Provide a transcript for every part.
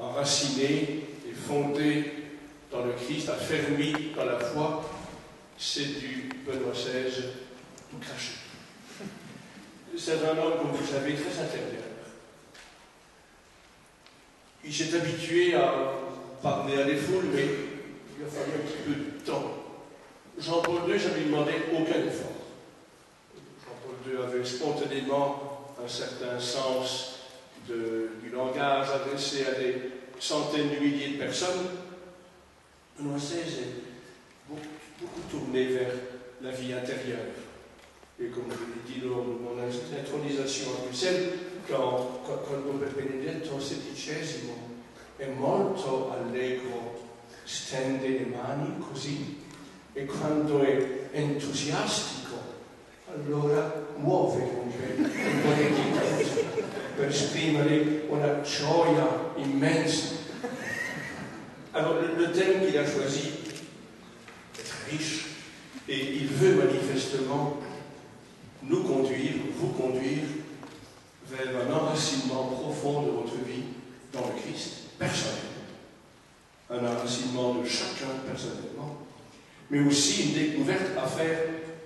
enraciné et fondé dans le Christ, affermi dans la foi, c'est du Benoît XVI tout craché. C'est un homme, comme vous le savez, très intérieur. Il s'est habitué à parler à des foules, mais il a fallu un petit peu de temps. Jean-Paul II, ça ne lui demandait aucun effort. Jean-Paul II avait spontanément un certain sens du langage adressé à des centaines de milliers de personnes. Benoît XVI est beaucoup tourné vers la vie intérieure. Et comme je l'ai dit lors de mon intronisation à Bruxelles, quand Robert Benedetto si dicesimo è molto allegro, stende le mani così, e quando è entusiastico, allora muove un po' di dita per esprimere una gioia immensa. Alors le thème qu'il a choisi est très riche, et il veut manifestement nous conduire, vous conduire vers un enracinement profond de votre vie dans le Christ, personnellement. Un enracinement de chacun personnellement, mais aussi une découverte à faire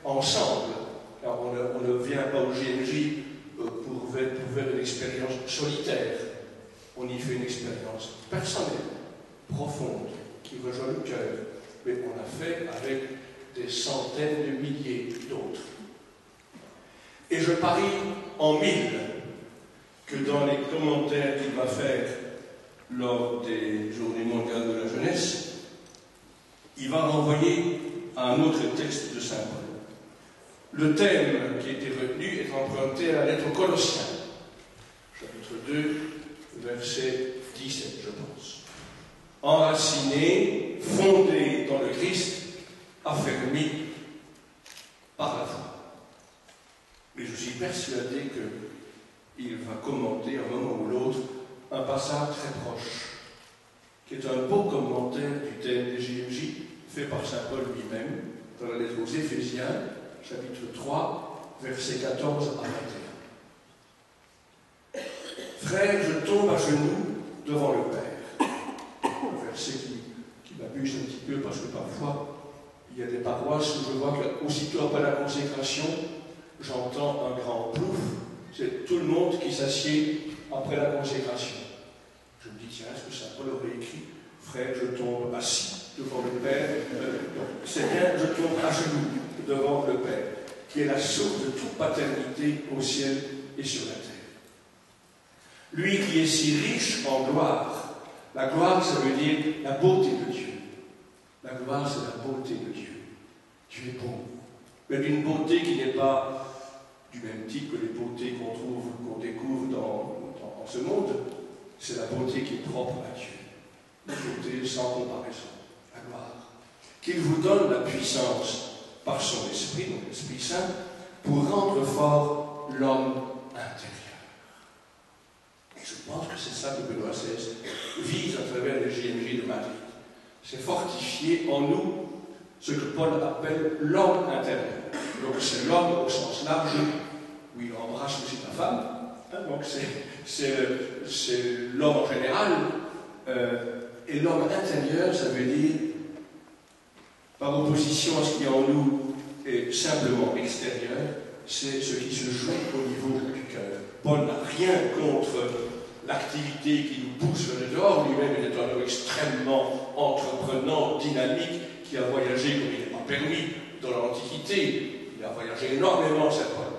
ensemble. Car on ne vient pas au GMJ pour faire une expérience solitaire. On y fait une expérience personnelle, profonde, qui rejoint le cœur. Mais on l'a fait avec des centaines de milliers d'autres. Et je parie en mille que dans les commentaires qu'il va faire lors des Journées mondiales de la jeunesse, il va renvoyer à un autre texte de Saint Paul. Le thème qui a été retenu est emprunté à la lettre aux Colossiens, chapitre 2, verset 17, je pense. Enraciné, fondé dans le Christ, affermi par la foi. Mais je suis persuadé qu'il va commenter à un moment ou l'autre un passage très proche, qui est un beau commentaire du thème des GMJ, fait par Saint Paul lui-même, dans la lettre aux Éphésiens, chapitre 3, versets 14 à 21. Frères, je tombe à genoux devant le Père. Un verset qui m'abuse un petit peu parce que parfois, il y a des paroisses où je vois qu'aussitôt après la consécration, j'entends un grand plouf, c'est tout le monde qui s'assied après la consécration. Je me dis, tiens, est-ce que Saint Paul aurait écrit « Frère, je tombe assis devant le Père » C'est bien, je tombe à genoux devant le Père, qui est la source de toute paternité au ciel et sur la terre. Lui qui est si riche en gloire. La gloire, ça veut dire la beauté de Dieu. La gloire, c'est la beauté de Dieu. Dieu est beau. Mais d'une beauté qui n'est pas du même type que les beautés qu'on découvre dans ce monde. C'est la beauté qui est propre à Dieu. La beauté sans comparaison. La gloire. Qu'il vous donne la puissance par son esprit, donc l'Esprit Saint, pour rendre fort l'homme intérieur. Et je pense que c'est ça que Benoît XVI vise à travers les JMJ de Madrid. C'est fortifier en nous ce que Paul appelle l'homme intérieur. Donc c'est l'homme au sens large, où il embrasse aussi la femme. Donc c'est l'homme en général. Et l'homme intérieur, ça veut dire, par opposition à ce qui est en nous est simplement extérieur, c'est ce qui se joue au niveau du cœur. Paul n'a rien contre l'activité qui nous pousse vers le dehors. Lui-même est un homme extrêmement entreprenant, dynamique, qui a voyagé comme il n'est pas permis dans l'Antiquité. Il a voyagé énormément, Saint Paul.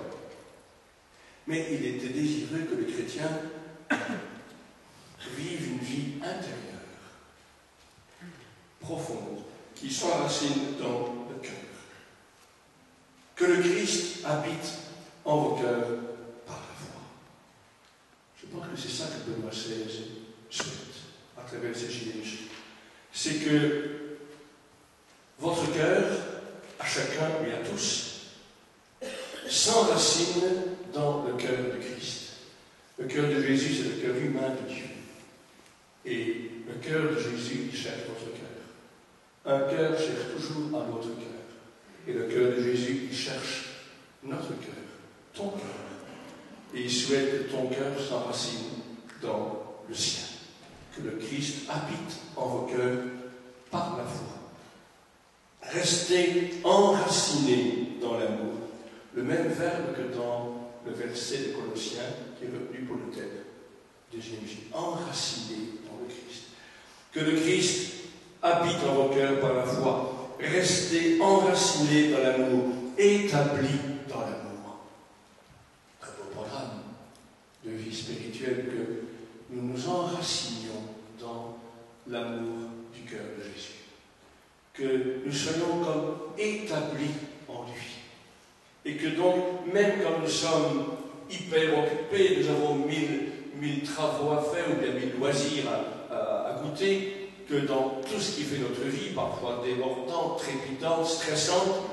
Mais il était désireux que les chrétiens vivent une vie intérieure, profonde, qui s'enracine dans le cœur. Que le Christ habite en vos cœurs par la foi. Je pense que c'est ça que Benoît XVI souhaite à travers ces JMJ. C'est que votre cœur, à chacun et à tous, s'enracine dans le cœur de Christ. Le cœur de Jésus, c'est le cœur humain de Dieu. Et le cœur de Jésus, il cherche votre cœur. Un cœur cherche toujours un autre cœur. Et le cœur de Jésus, il cherche notre cœur, ton cœur. Et il souhaite que ton cœur s'enracine dans le sien. Que le Christ habite en vos cœurs par la foi. Restez enracinés dans l'amour. Le même verbe que dans le verset de Colossiens qui est retenu pour le thème. Deuxième J. Enracinés dans le Christ. Que le Christ habite en vos cœurs par la foi. Restez enracinés dans l'amour, établis dans l'amour. Un beau programme de vie spirituelle que nous nous enracinions dans l'amour du cœur de Jésus. Que nous soyons comme établis en lui. Et que donc, même quand nous sommes hyper occupés, nous avons mille travaux à faire ou bien 1000 loisirs à goûter, que dans tout ce qui fait notre vie, parfois débordant, trépidant, stressant,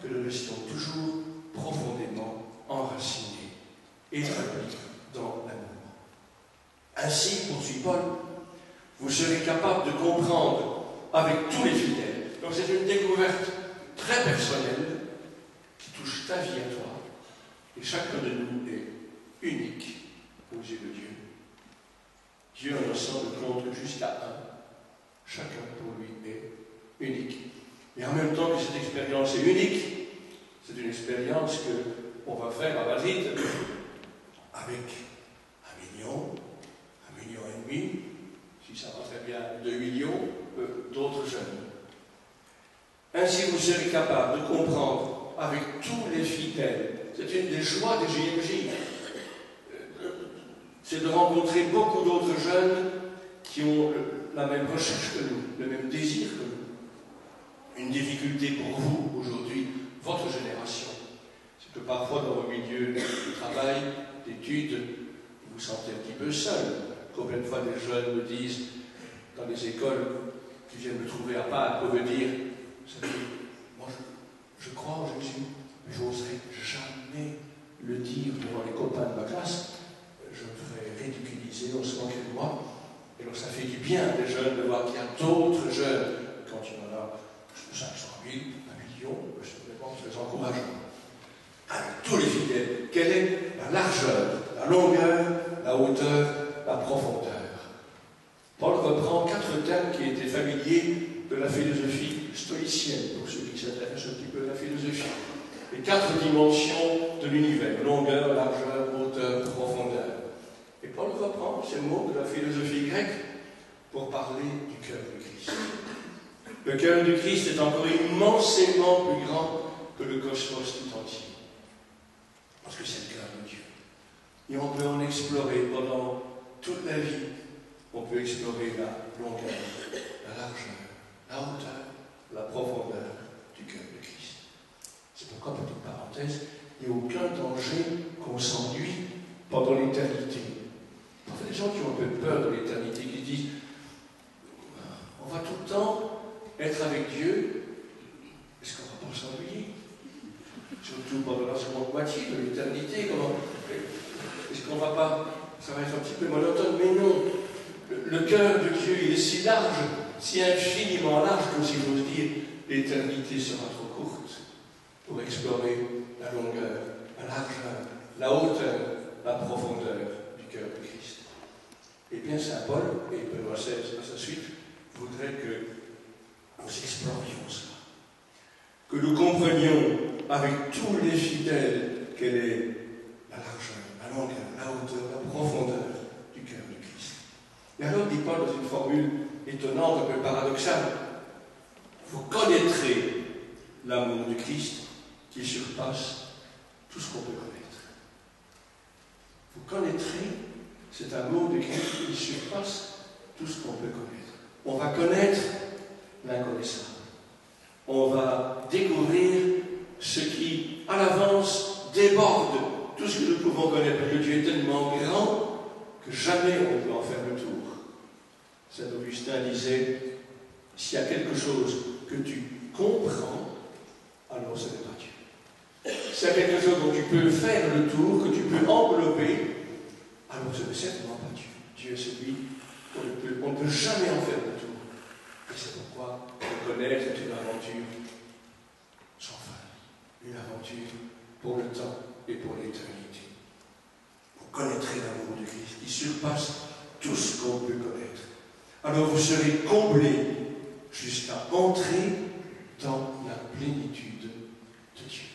que nous restions toujours profondément enracinés, établis dans l'amour. Ainsi, poursuit Paul, vous serez capable de comprendre avec tous les fidèles. Donc c'est une découverte très personnelle qui touche ta vie à toi. Et chacun de nous est unique aux yeux de Dieu. Dieu en s'en rend compte jusqu'à un. Chacun pour lui est unique. Et en même temps que cette expérience est unique, c'est une expérience qu'on va faire à Madrid avec 1 million, 1,5 million, si ça va très bien, 2 millions d'autres jeunes. Ainsi, vous serez capable de comprendre avec tous les fidèles. C'est une des joies des JMJ. C'est de rencontrer beaucoup d'autres jeunes qui ont la même recherche que nous, le même désir que nous. Une difficulté pour vous aujourd'hui, votre génération, c'est que parfois dans vos milieux de travail, d'études, vous vous sentez un petit peu seul. Combien de fois des jeunes me disent, dans les écoles, qui viennent me trouver à part, peuvent me dire, vous savez, moi je crois en Jésus, mais j'oserais jamais le dire devant les copains de ma classe. Je me ferais ridiculiser, on se moquerait de moi. Et donc ça fait du bien des jeunes de voir qu'il y a d'autres jeunes. Quand il y en a 500 000, 1 million, je les encourage. Avec tous les fidèles, quelle est la largeur, la longueur, la hauteur, la profondeur? Paul reprend 4 thèmes qui étaient familiers de la philosophie stoïcienne, pour ceux qui s'intéressent un petit peu à la philosophie. Les 4 dimensions de l'univers, longueur, largeur, hauteur, profondeur. Et Paul reprend ces mots de la philosophie grecque pour parler du cœur du Christ. Le cœur du Christ est encore immensément plus grand que le cosmos tout entier. Parce que c'est le cœur de Dieu. Et on peut en explorer pendant toute la vie. On peut explorer la longueur, la largeur, la hauteur, la profondeur du cœur de Christ. C'est pourquoi, petite parenthèse, il n'y a aucun danger qu'on s'ennuie pendant l'éternité. Parfois, des gens qui ont un peu peur de l'éternité, qui disent on va tout le temps être avec Dieu, est-ce qu'on ne va pas s'ennuyer? Surtout pendant la seconde moitié de l'éternité, est-ce qu'on ne va pas, ça va être un petit peu monotone, mais non. Le cœur de Dieu, il est si large, si infiniment large que, si j'ose dire, l'éternité sera trop courte pour explorer la longueur, la largeur, la hauteur, la profondeur du cœur de Christ. Eh bien, Saint Paul, et Paul à sa suite, voudrait que nous explorions cela. Que nous comprenions avec tous les fidèles quelle est la largeur, la longueur, la hauteur, la profondeur du cœur de Christ. Et alors, dit Paul dans une formule étonnante, un peu paradoxale, vous connaîtrez l'amour du Christ qui surpasse tout ce qu'on peut connaître. Vous connaîtrez cet amour de Christ qui surpasse tout ce qu'on peut connaître. On va connaître l'inconnaissable. On va découvrir ce qui, à l'avance, déborde tout ce que nous pouvons connaître. Parce que Dieu est tellement grand que jamais on ne peut en faire le tour. Saint Augustin disait, s'il y a quelque chose que tu comprends, alors ce n'est pas Dieu. S'il y a quelque chose dont tu peux faire le tour, que tu peux envelopper, alors ce n'est certainement pas Dieu. Dieu est celui qu'on ne peut jamais en faire le tour. Et c'est pourquoi le connaître est une aventure sans fin. Une aventure pour le temps et pour l'éternité. Vous connaîtrez l'amour de Christ qui surpasse tout ce qu'on peut connaître. alors vous serez comblés jusqu'à entrer dans la plénitude de Dieu.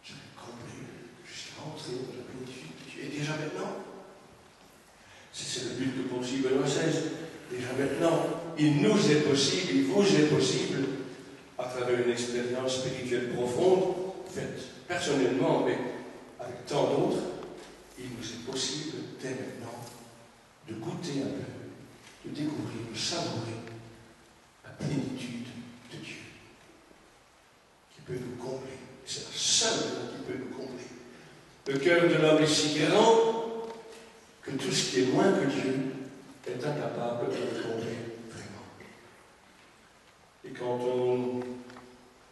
Vous serez comblés jusqu'à entrer dans la plénitude de Dieu. Et déjà maintenant, c'est le but que poursuit Benoît XVI, déjà maintenant, il nous est possible, il vous est possible, à travers une expérience spirituelle profonde, faite personnellement, mais avec tant d'autres, il nous est possible dès maintenant de goûter un peu, de découvrir, de savourer la plénitude de Dieu, qui peut nous combler. C'est la seule qui peut nous combler. Le cœur de l'homme est si grand que tout ce qui est moins que Dieu est incapable de le combler vraiment. Et quand on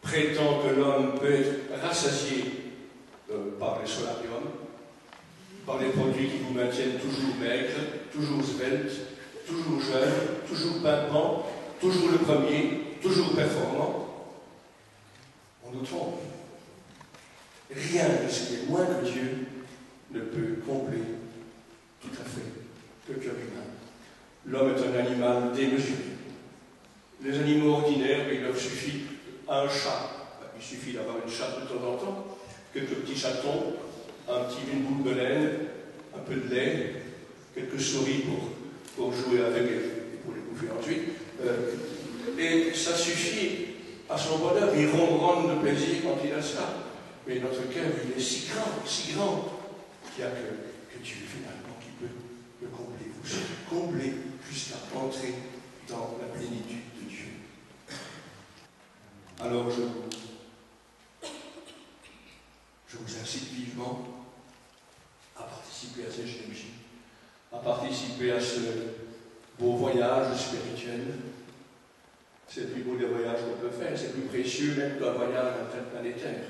prétend que l'homme peut être rassasié par les solariums, par les produits qui vous maintiennent toujours maigre, toujours svelte, toujours jeune, toujours pimpant, toujours le premier, toujours performant, on nous trompe. Rien de ce qui est moins que Dieu ne peut combler tout à fait le cœur humain. L'homme est un animal démesuré. Les animaux ordinaires, il leur suffit un chat. Il suffit d'avoir une chatte de temps en temps, quelques petits chatons, une boule de laine, un peu de lait, quelques souris pour jouer avec et pour les bouffer ensuite. Et ça suffit à son bonheur. Il ronronne de plaisir quand il a ça. Mais notre cœur, il est si grand, qu'il n'y a que Dieu finalement qui peut le combler. Vous serez comblés jusqu'à entrer dans la plénitude de Dieu. Alors je vous incite vivement à participer à ces GMJ, à participer à ce beau voyage spirituel. C'est le plus beau des voyages qu'on peut faire, c'est le plus précieux même qu'un voyage interplanétaire.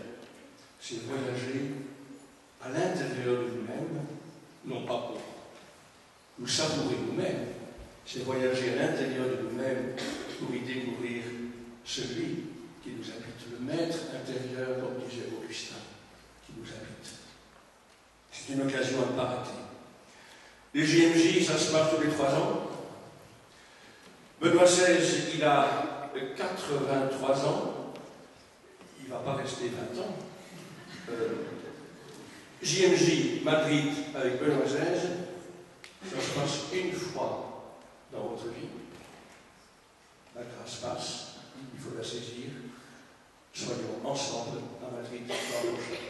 C'est voyager à l'intérieur de nous-mêmes, non pas pour nous savourer nous-mêmes, c'est voyager à l'intérieur de nous-mêmes pour y découvrir celui qui nous habite, le maître intérieur, comme disait Augustin, qui nous habite. C'est une occasion à ne pas rater. Les JMJ, ça se passe tous les 3 ans. Benoît XVI, il a 83 ans. Il ne va pas rester 20 ans. JMJ Madrid avec Benoît XVI, ça se passe une fois dans votre vie. La grâce passe, il faut la saisir. Soyons ensemble à Madrid l'an prochain.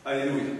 Alléluia.